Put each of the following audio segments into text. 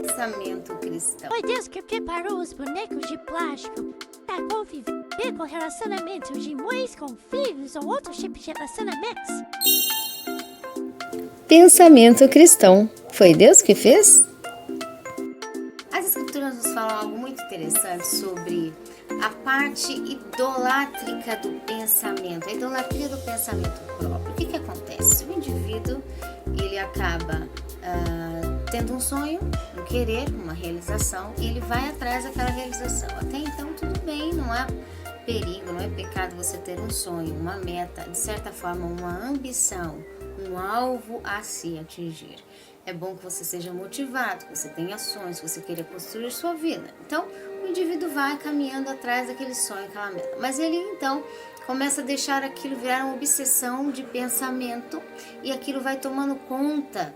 pensamento cristão. Foi Deus que preparou os bonecos de plástico para conviver com relacionamentos de mães com filhos ou outros tipos de relacionamentos. Pensamento cristão. Foi Deus que fez? As escrituras nos falam algo muito interessante sobre a parte idolátrica do pensamento, a idolatria do pensamento próprio. O que acontece? O indivíduo, ele acaba tendo um sonho, um querer, uma realização, e ele vai atrás daquela realização. Até então tudo bem, não há perigo, não é pecado você ter um sonho, uma meta, de certa forma uma ambição, um alvo a se atingir. É bom que você seja motivado, que você tenha sonhos, que você queira construir sua vida. Então, o indivíduo vai caminhando atrás daquele sonho, aquela meta. Mas ele, então, começa a deixar aquilo virar uma obsessão de pensamento e aquilo vai tomando conta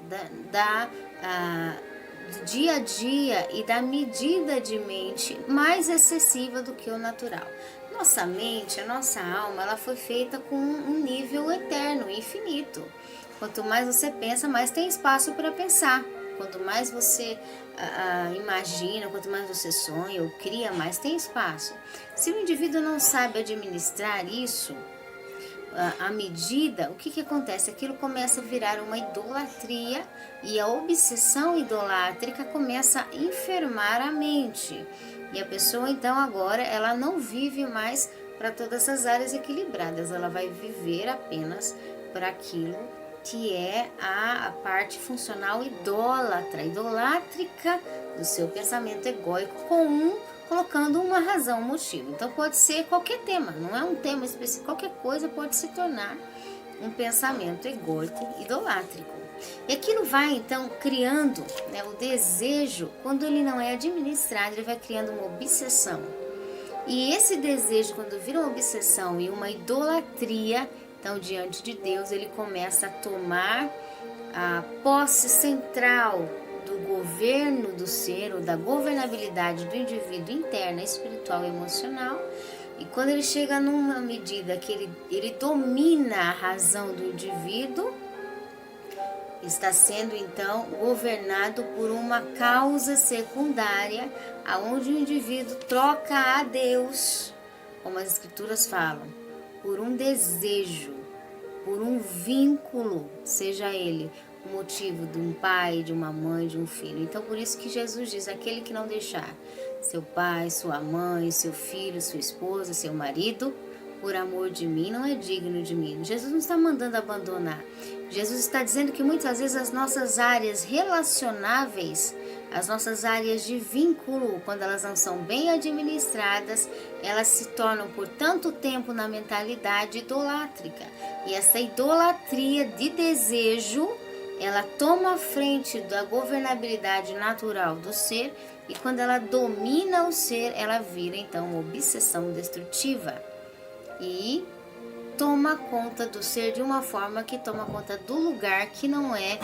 do dia a dia e da medida de mente mais excessiva do que o natural. Nossa mente, a nossa alma, ela foi feita com um nível eterno, infinito. Quanto mais você pensa, mais tem espaço para pensar. Quanto mais você imagina, quanto mais você sonha ou cria, mais tem espaço. Se o indivíduo não sabe administrar isso, à medida, o que acontece? Aquilo começa a virar uma idolatria e a obsessão idolátrica começa a enfermar a mente. E a pessoa, então, agora, ela não vive mais para todas as áreas equilibradas, ela vai viver apenas para aquilo que é a parte funcional idolátrica do seu pensamento egóico, colocando uma razão, um motivo. Então pode ser qualquer tema, não é um tema específico, qualquer coisa pode se tornar um pensamento egóico idolátrico. E aquilo vai então criando, o desejo, quando ele não é administrado, ele vai criando uma obsessão. E esse desejo, quando vira uma obsessão e uma idolatria, então diante de Deus ele começa a tomar a posse central do governo do ser, ou da governabilidade do indivíduo interna, espiritual e emocional. E quando ele chega numa medida que ele domina a razão do indivíduo, está sendo então governado por uma causa secundária, aonde o indivíduo troca a Deus, como as escrituras falam, por um desejo, por um vínculo, seja ele o motivo de um pai, de uma mãe, de um filho. Então por isso que Jesus diz, aquele que não deixar seu pai, sua mãe, seu filho, sua esposa, seu marido, por amor de mim, não é digno de mim. Jesus não está mandando abandonar. Jesus está dizendo que muitas vezes as nossas áreas relacionáveis, as nossas áreas de vínculo, quando elas não são bem administradas, elas se tornam por tanto tempo na mentalidade idolátrica. E essa idolatria de desejo, ela toma a frente da governabilidade natural do ser, e quando ela domina o ser, ela vira então uma obsessão destrutiva. E toma conta do ser de uma forma que toma conta do lugar que não é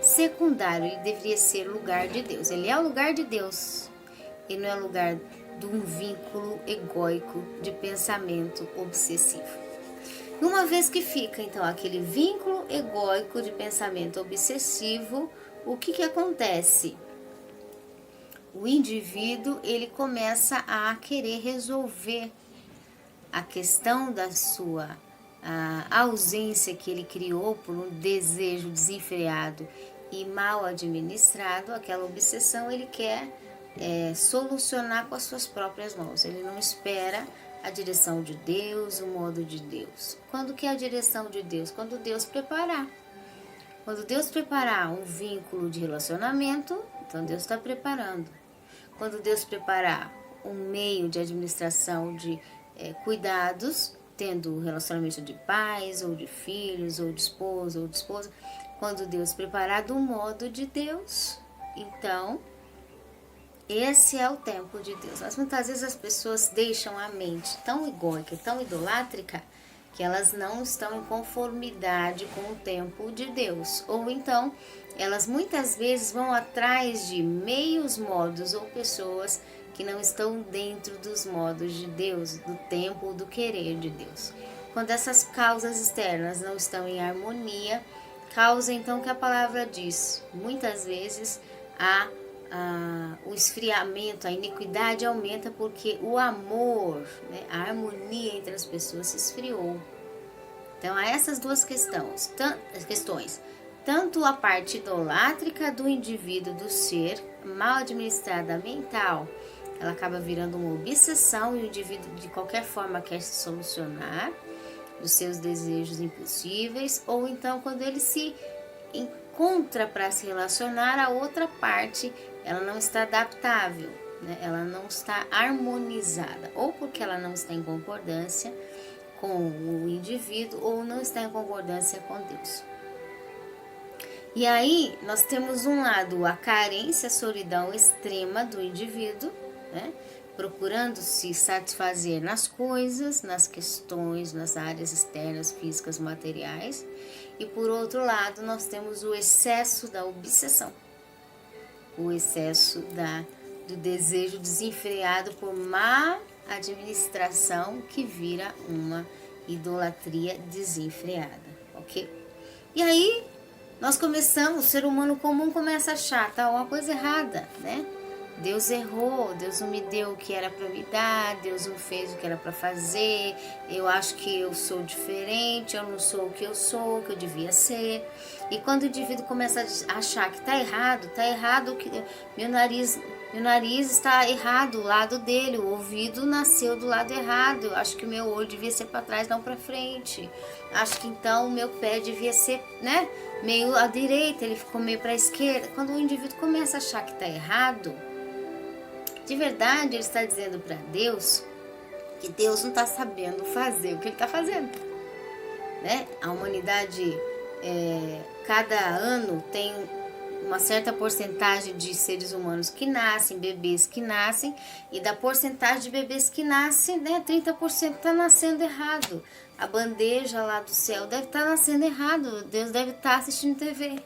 secundário, ele deveria ser lugar de Deus. Ele é o lugar de Deus, ele não é o lugar de um vínculo egóico de pensamento obsessivo. Uma vez que fica então aquele vínculo egóico de pensamento obsessivo, o que acontece? O indivíduo, ele começa a querer resolver a questão da sua ausência que ele criou por um desejo desenfreado e mal administrado, aquela obsessão ele quer solucionar com as suas próprias mãos. Ele não espera a direção de Deus, o modo de Deus. Quando que é a direção de Deus? Quando Deus preparar. Quando Deus preparar um vínculo de relacionamento, então Deus está preparando. Quando Deus preparar um meio de administração de cuidados, tendo relacionamento de pais, ou de filhos, ou de esposa, quando Deus preparar do modo de Deus, então esse é o tempo de Deus. Mas muitas vezes as pessoas deixam a mente tão egóica, tão idolátrica, que elas não estão em conformidade com o tempo de Deus. Ou então, elas muitas vezes vão atrás de meios, modos ou pessoas que não estão dentro dos modos de Deus, do tempo ou do querer de Deus. Quando essas causas externas não estão em harmonia, causa então que a palavra diz, muitas vezes, a o esfriamento, a iniquidade aumenta porque o amor, né, a harmonia entre as pessoas se esfriou. Então, há essas duas questões. Tanto a parte idolátrica do indivíduo, do ser, mal administrada mental, ela acaba virando uma obsessão e o indivíduo de qualquer forma quer se solucionar dos seus desejos impossíveis, ou então quando ele se encontra para se relacionar, a outra parte, ela não está adaptável, né? Ela não está harmonizada, ou porque ela não está em concordância com o indivíduo, ou não está em concordância com Deus. E aí, nós temos um lado, a carência, a solidão extrema do indivíduo, né? Procurando se satisfazer nas coisas, nas questões, nas áreas externas, físicas, materiais. E por outro lado, nós temos o excesso da obsessão, o excesso do desejo desenfreado por má administração, que vira uma idolatria desenfreada, ok? E aí, nós começamos, o ser humano comum começa a achar, tá uma coisa errada, né? Deus errou, Deus não me deu o que era para me dar, Deus não fez o que era para fazer, eu acho que eu sou diferente, eu não sou o que eu sou, o que eu devia ser. E quando o indivíduo começa a achar que tá errado, que meu nariz está errado, o lado dele, o ouvido nasceu do lado errado, eu acho que o meu olho devia ser para trás, não para frente. Acho que então o meu pé devia ser, né, meio à direita, ele ficou meio para a esquerda. Quando o indivíduo começa a achar que tá errado, de verdade, ele está dizendo para Deus que Deus não está sabendo fazer o que ele está fazendo, né? A humanidade, cada ano tem uma certa porcentagem de seres humanos que nascem, bebês que nascem, e da porcentagem de bebês que nascem, né, 30% está nascendo errado. A bandeja lá do céu deve estar nascendo errado, Deus deve estar assistindo TV.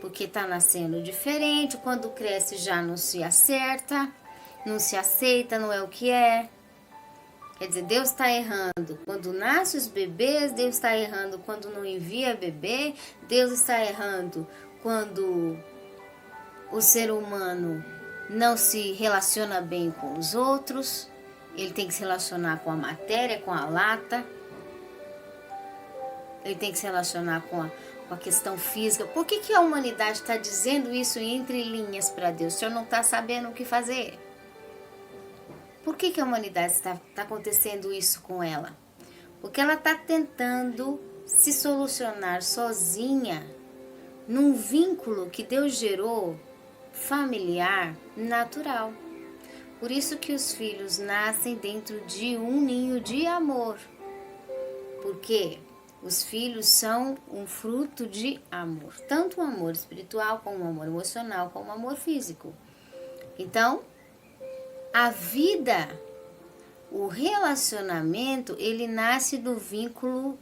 Porque está nascendo diferente, quando cresce já não se acerta, não se aceita, não é o que é. Quer dizer, Deus está errando quando nasce os bebês, Deus está errando quando não envia bebê, Deus está errando quando o ser humano não se relaciona bem com os outros, ele tem que se relacionar com a matéria, com a lata, ele tem que se relacionar com a questão física. Por que a humanidade está dizendo isso entre linhas para Deus? O Senhor não está sabendo o que fazer? Por que a humanidade está acontecendo isso com ela? Porque ela está tentando se solucionar sozinha num vínculo que Deus gerou familiar, natural. Por isso que os filhos nascem dentro de um ninho de amor. Porque os filhos são um fruto de amor, tanto o amor espiritual, como o amor emocional, como o amor físico. Então, a vida, o relacionamento, ele nasce do vínculo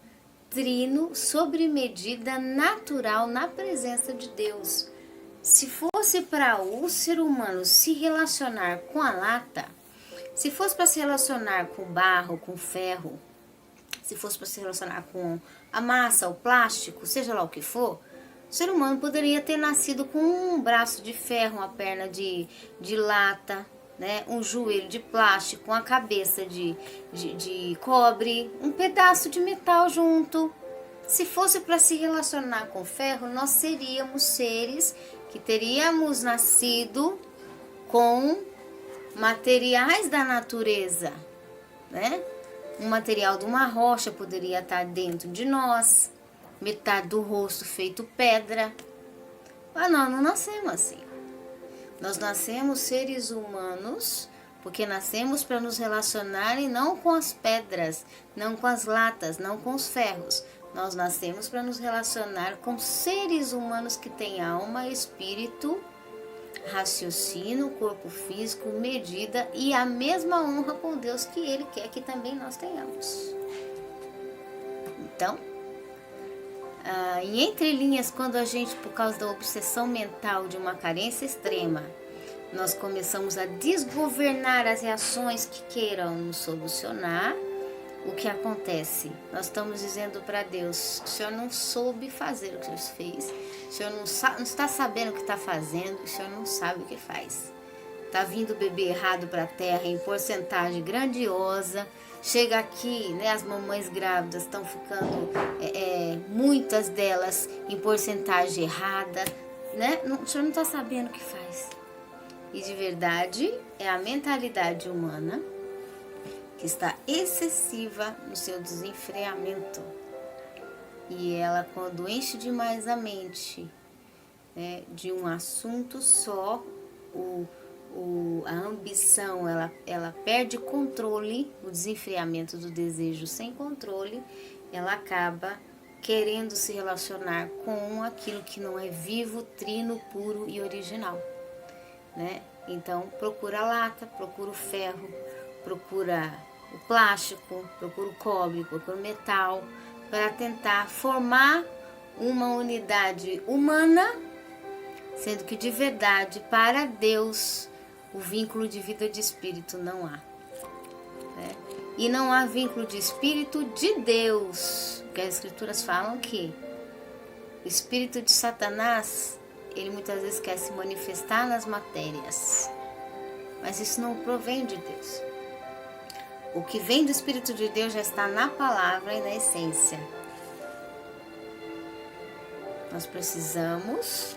trino, sobre medida, natural, na presença de Deus. Se fosse para o ser humano se relacionar com a lata, se fosse para se relacionar com o barro, com o ferro, se fosse para se relacionar com a massa, o plástico, seja lá o que for, o ser humano poderia ter nascido com um braço de ferro, uma perna de lata, né? Um joelho de plástico, uma cabeça de cobre, um pedaço de metal junto. Se fosse para se relacionar com ferro, nós seríamos seres que teríamos nascido com materiais da natureza, né? Um material de uma rocha poderia estar dentro de nós, metade do rosto feito pedra. Mas nós não nascemos assim. Nós nascemos seres humanos porque nascemos para nos relacionar e não com as pedras, não com as latas, não com os ferros. Nós nascemos para nos relacionar com seres humanos que têm alma, espírito, raciocínio, corpo físico, medida e a mesma honra com Deus que Ele quer que também nós tenhamos. Então, em entrelinhas, quando a gente, por causa da obsessão mental de uma carência extrema, nós começamos a desgovernar as reações que queiram nos solucionar, o que acontece? Nós estamos dizendo para Deus: o Senhor não soube fazer o que o Senhor fez, o Senhor não está sabendo o que está fazendo, o Senhor não sabe o que faz. Está vindo bebê errado para a terra em porcentagem grandiosa. Chega aqui, né, as mamães grávidas estão ficando, muitas delas em porcentagem errada, né? O Senhor não está sabendo o que faz. E de verdade é a mentalidade humana que está excessiva no seu desenfreamento. E ela, quando enche demais a mente, né, de um assunto só, a ambição, ela perde controle, o desenfreamento do desejo sem controle, ela acaba querendo se relacionar com aquilo que não é vivo, trino, puro e original, né? Então procura a lata, procura o ferro, procura o plástico, procura o cobre, procura o metal, para tentar formar uma unidade humana, sendo que de verdade, para Deus, o vínculo de vida de espírito não há, né? E não há vínculo de espírito de Deus, porque as escrituras falam que o espírito de Satanás, ele muitas vezes quer se manifestar nas matérias, mas isso não provém de Deus. O que vem do Espírito de Deus já está na palavra e na essência. Nós precisamos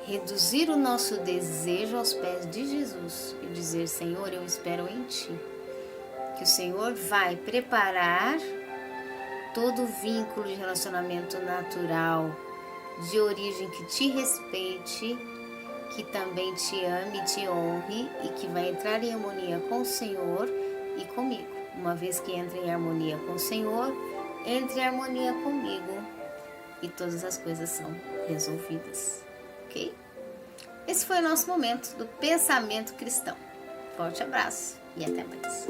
reduzir o nosso desejo aos pés de Jesus e dizer: Senhor, eu espero em Ti, que o Senhor vai preparar todo vínculo de relacionamento natural, de origem que te respeite, que também te ame, te honre e que vai entrar em harmonia com o Senhor e comigo. Uma vez que entra em harmonia com o Senhor, entre em harmonia comigo e todas as coisas são resolvidas, ok? Esse foi o nosso momento do pensamento cristão. Forte abraço e até mais.